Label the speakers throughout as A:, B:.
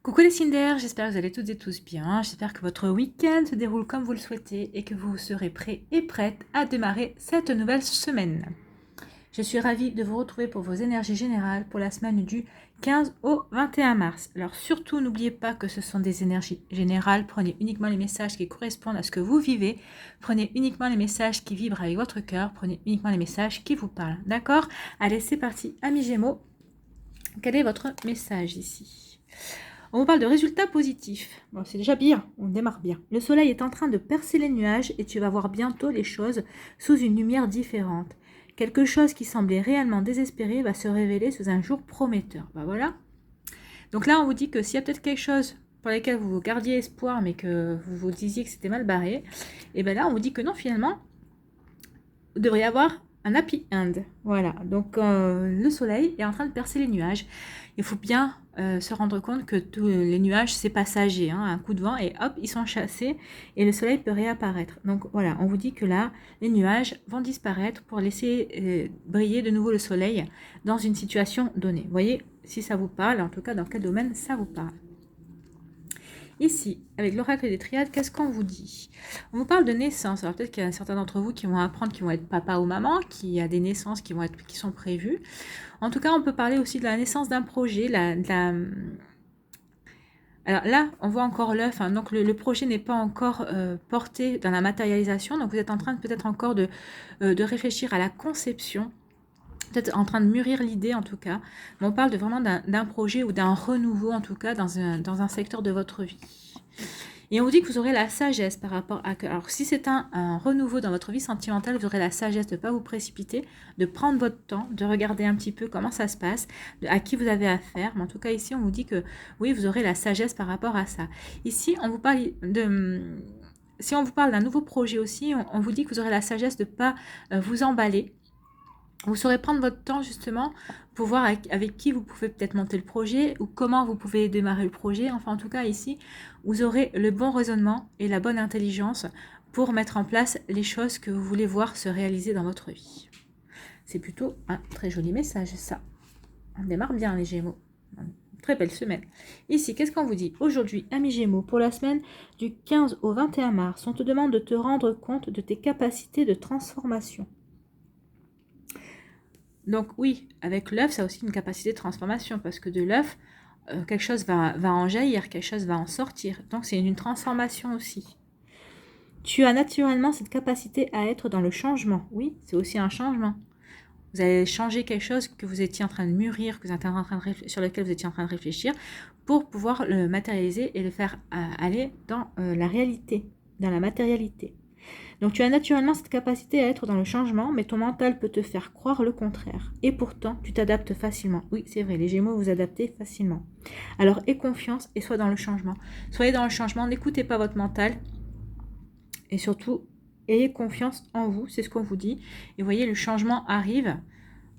A: Coucou les Cinder, j'espère que vous allez toutes et tous bien. J'espère que votre week-end se déroule comme vous le souhaitez et que vous serez prêts et prêtes à démarrer cette nouvelle semaine. Je suis ravie de vous retrouver pour vos énergies générales pour la semaine du 15 au 21 mars. Alors surtout, n'oubliez pas que ce sont des énergies générales. Prenez uniquement les messages qui correspondent à ce que vous vivez. Prenez uniquement les messages qui vibrent avec votre cœur. Prenez uniquement les messages qui vous parlent. D'accord? Allez, c'est parti. Amis Gémeaux, quel est votre message ici? On vous parle de résultats positifs. Bon, c'est déjà bien, on démarre bien. Le soleil est en train de percer les nuages et tu vas voir bientôt les choses sous une lumière différente. Quelque chose qui semblait réellement désespéré va se révéler sous un jour prometteur. Ben voilà. Donc là, on vous dit que s'il y a peut-être quelque chose pour lequel vous gardiez espoir, mais que vous vous disiez que c'était mal barré, et bien là, on vous dit que non, finalement, vous devriez avoir un happy end. Voilà, donc le soleil est en train de percer les nuages. Il faut bien se rendre compte que tous les nuages, c'est passager. Hein, un coup de vent et hop, ils sont chassés et le soleil peut réapparaître. Donc voilà, on vous dit que là, les nuages vont disparaître pour laisser briller de nouveau le soleil dans une situation donnée. Vous voyez, si ça vous parle, en tout cas dans quel domaine ça vous parle. Ici, avec l'oracle des triades, qu'est-ce qu'on vous dit? On vous parle de naissance. Alors peut-être qu'il y a certains d'entre vous qui vont apprendre, qui vont être papa ou maman, qu'il y a des naissances qui sont prévues. En tout cas, on peut parler aussi de la naissance d'un projet, Alors là, on voit encore l'œuf, hein, donc le projet n'est pas encore porté dans la matérialisation, donc vous êtes en train peut-être encore de réfléchir à la conception, peut-être en train de mûrir l'idée en tout cas, mais on parle vraiment d'un projet ou d'un renouveau en tout cas dans un secteur de votre vie. Et on vous dit que vous aurez la sagesse par rapport à... Alors si c'est un renouveau dans votre vie sentimentale, vous aurez la sagesse de ne pas vous précipiter, de prendre votre temps, de regarder un petit peu comment ça se passe, à qui vous avez affaire. Mais en tout cas ici, on vous dit que oui, vous aurez la sagesse par rapport à ça. Ici, on vous parle de... Si on vous parle d'un nouveau projet aussi, on vous dit que vous aurez la sagesse de ne pas vous emballer. Vous saurez prendre votre temps justement pour voir avec qui vous pouvez peut-être monter le projet ou comment vous pouvez démarrer le projet. Enfin en tout cas ici, vous aurez le bon raisonnement et la bonne intelligence pour mettre en place les choses que vous voulez voir se réaliser dans votre vie. C'est plutôt un très joli message ça. On démarre bien les Gémeaux. Très belle semaine. Ici, qu'est-ce qu'on vous dit? Aujourd'hui, amis Gémeaux, pour la semaine du 15 au 21 mars, on te demande de te rendre compte de tes capacités de transformation. Donc oui, avec l'œuf, ça a aussi une capacité de transformation, parce que de l'œuf, quelque chose va en jaillir, quelque chose va en sortir. Donc c'est une transformation aussi. Tu as naturellement cette capacité à être dans le changement. Oui, c'est aussi un changement. Vous allez changer quelque chose que vous étiez en train de mûrir, sur lequel vous étiez en train de réfléchir, pour pouvoir le matérialiser et le faire aller dans la réalité, dans la matérialité. Donc tu as naturellement cette capacité à être dans le changement, mais ton mental peut te faire croire le contraire. Et pourtant, tu t'adaptes facilement. Oui, c'est vrai, les Gémeaux, vous adaptez facilement. Alors aie confiance et sois dans le changement. Soyez dans le changement, n'écoutez pas votre mental. Et surtout, ayez confiance en vous, c'est ce qu'on vous dit. Et voyez, le changement arrive.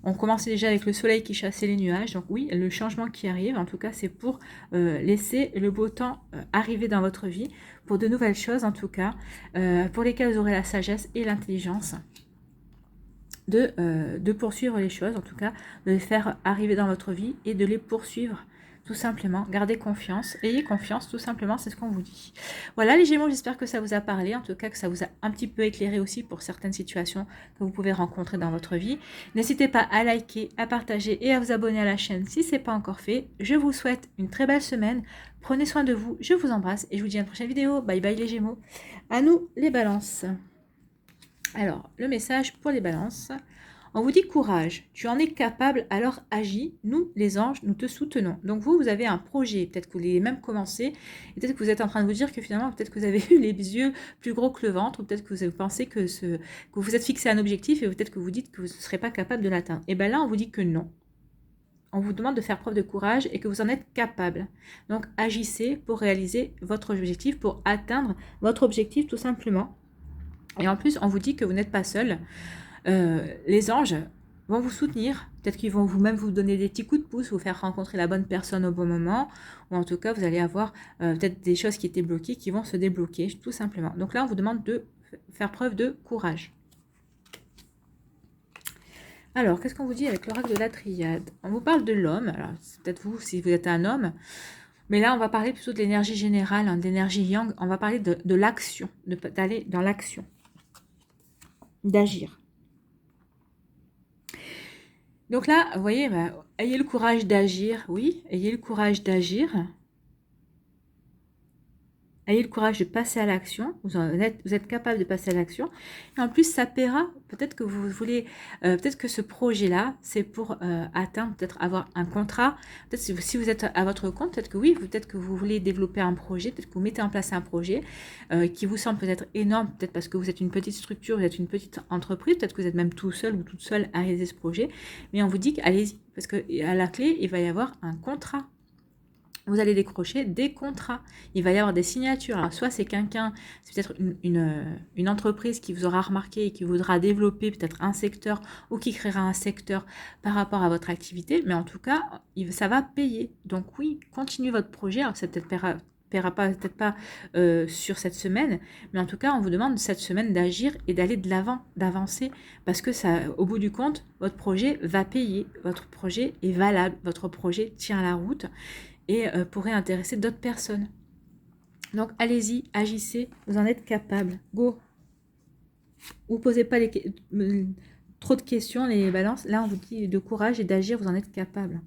A: On commençait déjà avec le soleil qui chassait les nuages. Donc oui, le changement qui arrive, en tout cas, c'est pour laisser le beau temps arriver dans votre vie, pour de nouvelles choses, en tout cas, pour lesquelles vous aurez la sagesse et l'intelligence de poursuivre les choses, en tout cas, de les faire arriver dans votre vie et de les poursuivre. Tout simplement, gardez confiance, ayez confiance, tout simplement, c'est ce qu'on vous dit. Voilà les Gémeaux, j'espère que ça vous a parlé, en tout cas que ça vous a un petit peu éclairé aussi pour certaines situations que vous pouvez rencontrer dans votre vie. N'hésitez pas à liker, à partager et à vous abonner à la chaîne si ce n'est pas encore fait. Je vous souhaite une très belle semaine, prenez soin de vous, je vous embrasse et je vous dis à une prochaine vidéo. Bye bye les Gémeaux. À nous les balances. Alors, le message pour les balances. On vous dit courage, tu en es capable, alors agis, nous les anges, nous te soutenons. Donc vous avez un projet, peut-être que vous l'avez même commencé, et peut-être que vous êtes en train de vous dire que finalement, peut-être que vous avez eu les yeux plus gros que le ventre, ou peut-être que vous pensez que vous vous êtes fixé un objectif, et peut-être que vous dites que vous ne serez pas capable de l'atteindre. Et bien là, on vous dit que non. On vous demande de faire preuve de courage et que vous en êtes capable. Donc agissez pour réaliser votre objectif, pour atteindre votre objectif tout simplement. Et en plus, on vous dit que vous n'êtes pas seul. Les anges vont vous soutenir. Peut-être qu'ils vont vous-même vous donner des petits coups de pouce, vous faire rencontrer la bonne personne au bon moment. Ou en tout cas, vous allez avoir peut-être des choses qui étaient bloquées qui vont se débloquer, tout simplement. Donc là, on vous demande de faire preuve de courage. Alors, qu'est-ce qu'on vous dit avec l'oracle de la triade? On vous parle de l'homme. Alors, c'est peut-être vous, si vous êtes un homme. Mais là, on va parler plutôt de l'énergie générale, hein, de l'énergie yang. On va parler de l'action, d'aller dans l'action, d'agir. Donc là, vous voyez, bah, ayez le courage d'agir, oui, ayez le courage d'agir. Ayez le courage de passer à l'action, vous êtes capable de passer à l'action. Et en plus, ça paiera. Peut-être que vous voulez, peut-être que ce projet-là, c'est pour atteindre, peut-être avoir un contrat. Peut-être si vous êtes à votre compte, peut-être que oui, peut-être que vous voulez développer un projet, peut-être que vous mettez en place un projet qui vous semble peut-être énorme, peut-être parce que vous êtes une petite structure, vous êtes une petite entreprise, peut-être que vous êtes même tout seul ou toute seule à réaliser ce projet. Mais on vous dit qu'allez-y, parce qu'à la clé, il va y avoir un contrat. Vous allez décrocher des contrats. Il va y avoir des signatures. Alors, soit c'est quelqu'un, c'est peut-être une entreprise qui vous aura remarqué et qui voudra développer peut-être un secteur ou qui créera un secteur par rapport à votre activité. Mais en tout cas, ça va payer. Donc oui, continuez votre projet. Alors, ça peut-être peut-être pas sur cette semaine, mais en tout cas, on vous demande cette semaine d'agir et d'aller de l'avant, d'avancer, parce que ça, au bout du compte, votre projet va payer. Votre projet est valable. Votre projet tient la route et pourrait intéresser d'autres personnes. Donc allez-y, agissez, vous en êtes capable. Go. Vous ne posez pas trop de questions, les balances. Là, on vous dit de courage et d'agir, vous en êtes capable.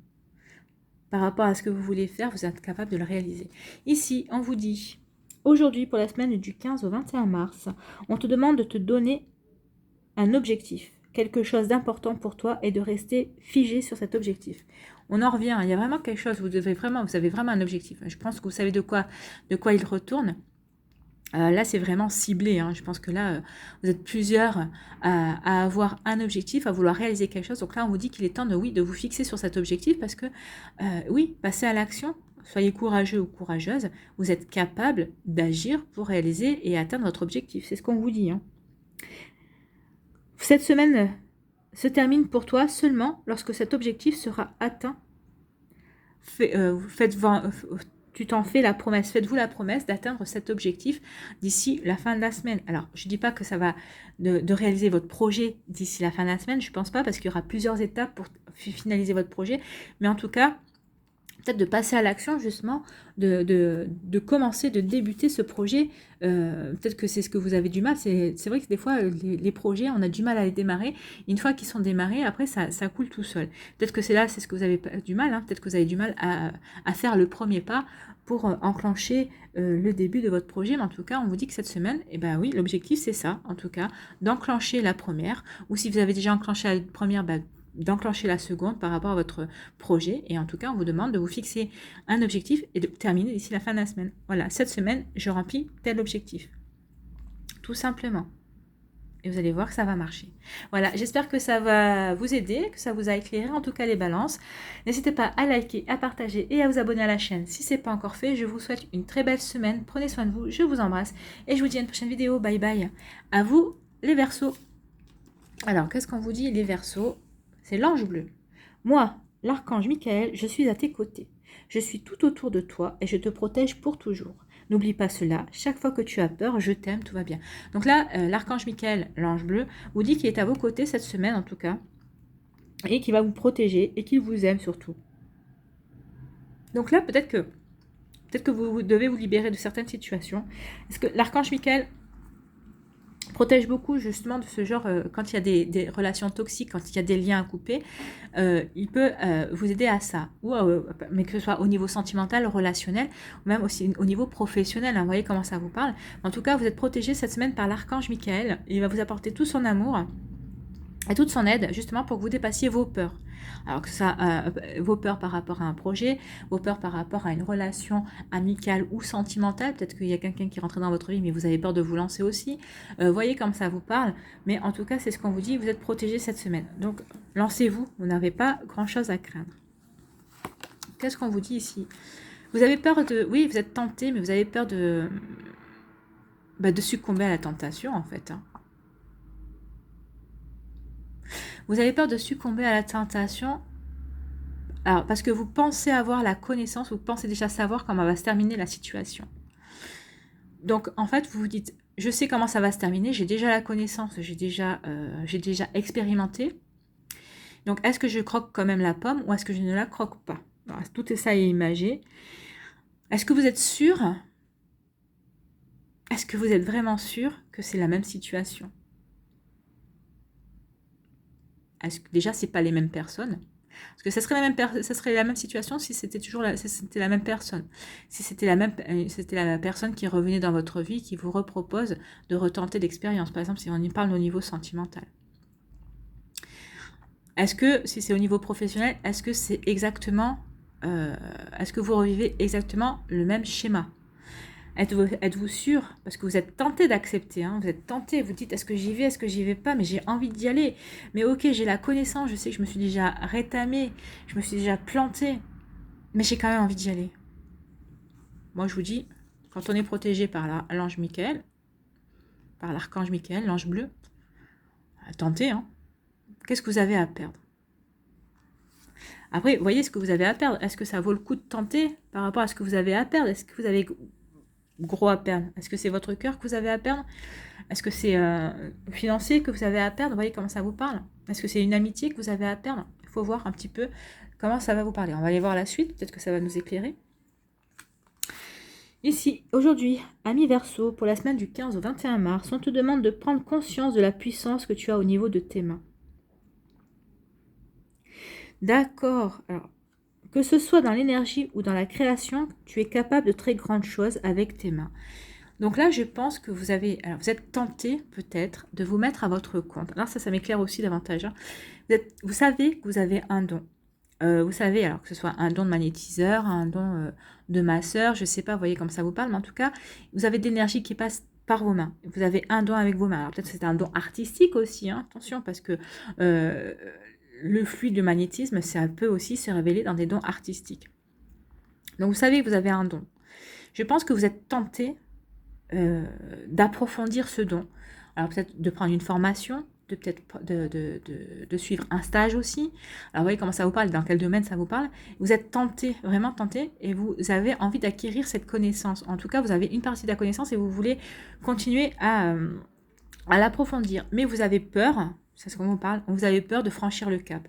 A: Par rapport à ce que vous voulez faire, vous êtes capable de le réaliser. Ici, on vous dit, aujourd'hui, pour la semaine du 15 au 21 mars, on te demande de te donner un objectif, quelque chose d'important pour toi et de rester figé sur cet objectif. On en revient, il y a vraiment quelque chose, vous avez vraiment un objectif. Je pense que vous savez de quoi il retourne. Là, c'est vraiment ciblé. Hein. Je pense que là, vous êtes plusieurs à avoir un objectif, à vouloir réaliser quelque chose. Donc là, on vous dit qu'il est temps de vous fixer sur cet objectif parce que, oui, passez à l'action. Soyez courageux ou courageuse. Vous êtes capable d'agir pour réaliser et atteindre votre objectif. C'est ce qu'on vous dit. Hein. Cette semaine se termine pour toi seulement lorsque cet objectif sera atteint. Tu t'en fais la promesse, faites-vous la promesse d'atteindre cet objectif d'ici la fin de la semaine. Alors, je ne dis pas que ça va de réaliser votre projet d'ici la fin de la semaine, je ne pense pas, parce qu'il y aura plusieurs étapes pour finaliser votre projet, mais en tout cas, peut-être de passer à l'action justement, de commencer, de débuter ce projet. Peut-être que c'est ce que vous avez du mal. C'est vrai que des fois, les projets, on a du mal à les démarrer. Une fois qu'ils sont démarrés, après, ça coule tout seul. Peut-être que c'est ce que vous avez du mal. Hein. Peut-être que vous avez du mal à faire le premier pas pour enclencher le début de votre projet. Mais en tout cas, on vous dit que cette semaine, eh ben oui, l'objectif, c'est ça, en tout cas, d'enclencher la première. Ou si vous avez déjà enclenché la première, d'enclencher la seconde par rapport à votre projet. Et en tout cas, on vous demande de vous fixer un objectif et de terminer d'ici la fin de la semaine. Voilà, cette semaine, je remplis tel objectif. Tout simplement. Et vous allez voir que ça va marcher. Voilà, j'espère que ça va vous aider, que ça vous a éclairé, en tout cas les balances. N'hésitez pas à liker, à partager et à vous abonner à la chaîne si ce n'est pas encore fait. Je vous souhaite une très belle semaine. Prenez soin de vous, je vous embrasse. Et je vous dis à une prochaine vidéo. Bye bye. À vous, les Verseaux. Alors, qu'est-ce qu'on vous dit, les Verseaux? C'est l'ange bleu. Moi, l'archange Michael, je suis à tes côtés. Je suis tout autour de toi et je te protège pour toujours. N'oublie pas cela. Chaque fois que tu as peur, je t'aime, tout va bien. Donc là, l'archange Michael, l'ange bleu, vous dit qu'il est à vos côtés cette semaine en tout cas. Et qu'il va vous protéger et qu'il vous aime surtout. Donc là, peut-être que vous devez vous libérer de certaines situations. Est-ce que l'archange Michael protège beaucoup justement de ce genre, quand il y a des relations toxiques, quand il y a des liens à couper, il peut vous aider à ça, mais que ce soit au niveau sentimental, relationnel, ou même aussi au niveau professionnel, hein, vous voyez comment ça vous parle. En tout cas, vous êtes protégé cette semaine par l'archange Michael, il va vous apporter tout son amour et toute son aide, justement pour que vous dépassiez vos peurs. Alors que ça, vos peurs par rapport à un projet, vos peurs par rapport à une relation amicale ou sentimentale, peut-être qu'il y a quelqu'un qui rentre dans votre vie, mais vous avez peur de vous lancer aussi. Voyez comme ça vous parle, mais en tout cas, c'est ce qu'on vous dit, vous êtes protégé cette semaine. Donc, lancez-vous, vous n'avez pas grand-chose à craindre. Qu'est-ce qu'on vous dit ici? Vous avez peur de... Oui, vous êtes tenté, mais vous avez peur de succomber à la tentation, en fait. Hein. Vous avez peur de succomber à la tentation, alors parce que vous pensez avoir la connaissance, vous pensez déjà savoir comment va se terminer la situation. Donc en fait, vous vous dites, je sais comment ça va se terminer, j'ai déjà la connaissance, j'ai déjà expérimenté. Donc est-ce que je croque quand même la pomme ou est-ce que je ne la croque pas? Alors, tout ça est imagé. Est-ce que vous êtes sûr? Est-ce que vous êtes vraiment sûr que c'est la même situation? Est-ce que déjà, c'est pas les mêmes personnes? Parce que ça serait la même situation si c'était si c'était la même personne. Si c'était c'était la personne qui revenait dans votre vie, qui vous repropose de retenter l'expérience. Par exemple, si on y parle au niveau sentimental. Est-ce que, si c'est au niveau professionnel, est-ce que c'est exactement, est-ce que vous revivez exactement le même schéma? Êtes-vous sûr? Parce que vous êtes tenté d'accepter, hein, vous êtes tenté, vous dites est-ce que j'y vais, est-ce que j'y vais pas, mais j'ai envie d'y aller. Mais ok, j'ai la connaissance, je sais que je me suis déjà rétamée, je me suis déjà plantée, mais j'ai quand même envie d'y aller. Moi je vous dis, quand on est protégé par l'ange Michael, par l'archange Michael, l'ange bleu, tentez, hein. Qu'est-ce que vous avez à perdre? Après, voyez ce que vous avez à perdre. Est-ce que ça vaut le coup de tenter par rapport à ce que vous avez à perdre? Est-ce que vous avez gros à perdre? Est-ce que c'est votre cœur que vous avez à perdre? Est-ce que c'est financier que vous avez à perdre? Vous voyez comment ça vous parle? Est-ce que c'est une amitié que vous avez à perdre? Il faut voir un petit peu comment ça va vous parler. On va aller voir la suite, peut-être que ça va nous éclairer. Ici, aujourd'hui, ami Verseau, pour la semaine du 15 au 21 mars, on te demande de prendre conscience de la puissance que tu as au niveau de tes mains. D'accord. Alors, que ce soit dans l'énergie ou dans la création, tu es capable de très grandes choses avec tes mains. Donc là, je pense que vous êtes tenté peut-être de vous mettre à votre compte. Alors ça m'éclaire aussi davantage. Hein. Vous savez que vous avez un don. Vous savez, alors que ce soit un don de magnétiseur, un don de masseur, je ne sais pas, vous voyez comme ça vous parle, mais en tout cas, vous avez de l'énergie qui passe par vos mains. Vous avez un don avec vos mains. Alors peut-être que c'est un don artistique aussi, hein, attention, parce que le fluide de magnétisme, ça peut aussi se révéler dans des dons artistiques. Donc vous savez que vous avez un don. Je pense que vous êtes tenté d'approfondir ce don. Alors peut-être de prendre une formation, de suivre un stage aussi. Alors vous voyez comment ça vous parle, dans quel domaine ça vous parle. Vous êtes tenté, vraiment tenté, et vous avez envie d'acquérir cette connaissance. En tout cas, vous avez une partie de la connaissance et vous voulez continuer à l'approfondir. Mais vous avez peur, c'est ce qu'on vous parle, vous avez peur de franchir le cap.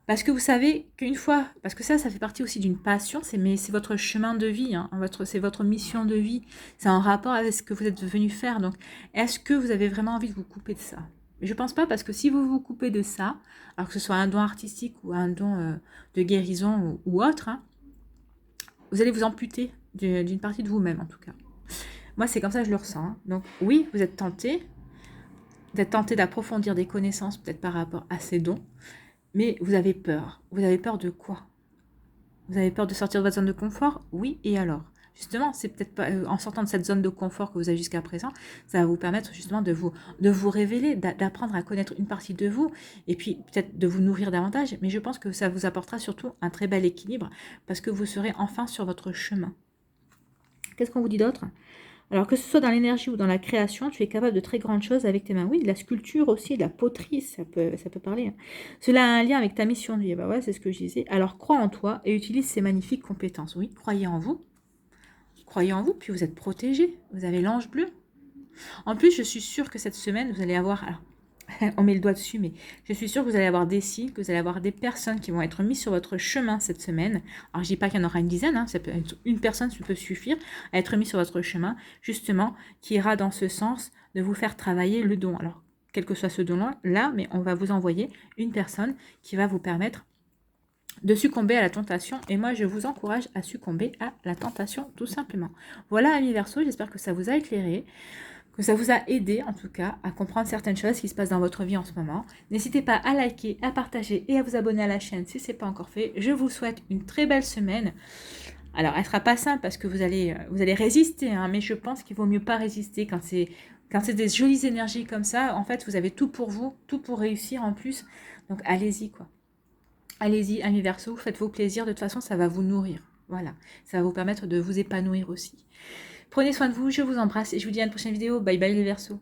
A: Parce que vous savez qu'une fois, parce que ça fait partie aussi d'une passion, c'est votre chemin de vie, hein, c'est votre mission de vie, c'est en rapport avec ce que vous êtes venu faire. Donc, est-ce que vous avez vraiment envie de vous couper de ça? Je pense pas, parce que si vous vous coupez de ça, alors que ce soit un don artistique ou un don de guérison ou autre, hein, vous allez vous amputer d'une partie de vous-même, en tout cas. Moi, c'est comme ça que je le ressens. Hein. Donc, oui, vous êtes tenté d'approfondir des connaissances, peut-être par rapport à ces dons, mais vous avez peur. Vous avez peur de quoi? Vous avez peur de sortir de votre zone de confort? Oui, et alors? Justement, c'est peut-être pas en sortant de cette zone de confort que vous avez jusqu'à présent, ça va vous permettre justement de vous révéler, d'apprendre à connaître une partie de vous, et puis peut-être de vous nourrir davantage, mais je pense que ça vous apportera surtout un très bel équilibre, parce que vous serez enfin sur votre chemin. Qu'est-ce qu'on vous dit d'autre? Alors que ce soit dans l'énergie ou dans la création, tu es capable de très grandes choses avec tes mains. Oui, de la sculpture aussi, de la poterie, ça peut parler. Hein. Cela a un lien avec ta mission de vie. Bah ouais, c'est ce que je disais. Alors crois en toi et utilise ces magnifiques compétences. Oui, croyez en vous. Croyez en vous, puis vous êtes protégé. Vous avez l'ange bleu. En plus, je suis sûre que cette semaine, vous allez avoir... Alors, on met le doigt dessus, mais je suis sûre que vous allez avoir des signes, que vous allez avoir des personnes qui vont être mises sur votre chemin cette semaine. Alors, je dis pas qu'il y en aura une dizaine, hein, ça peut être une personne, ça peut suffire à être mise sur votre chemin, justement, qui ira dans ce sens de vous faire travailler le don. Alors, quel que soit ce don-là, mais on va vous envoyer une personne qui va vous permettre de succomber à la tentation. Et moi, je vous encourage à succomber à la tentation, tout simplement. Voilà, amis Verseau, j'espère que ça vous a éclairé, que ça vous a aidé en tout cas à comprendre certaines choses qui se passent dans votre vie en ce moment. N'hésitez pas à liker, à partager et à vous abonner à la chaîne si ce n'est pas encore fait. Je vous souhaite une très belle semaine. Alors, elle ne sera pas simple parce que vous allez résister, hein, mais je pense qu'il vaut mieux pas résister quand c'est des jolies énergies comme ça. En fait, vous avez tout pour vous, tout pour réussir en plus. Donc, allez-y, quoi. Allez-y, amis Verseau, faites-vous plaisir. De toute façon, ça va vous nourrir. Voilà, ça va vous permettre de vous épanouir aussi. Prenez soin de vous, je vous embrasse et je vous dis à une prochaine vidéo. Bye bye les Verseaux.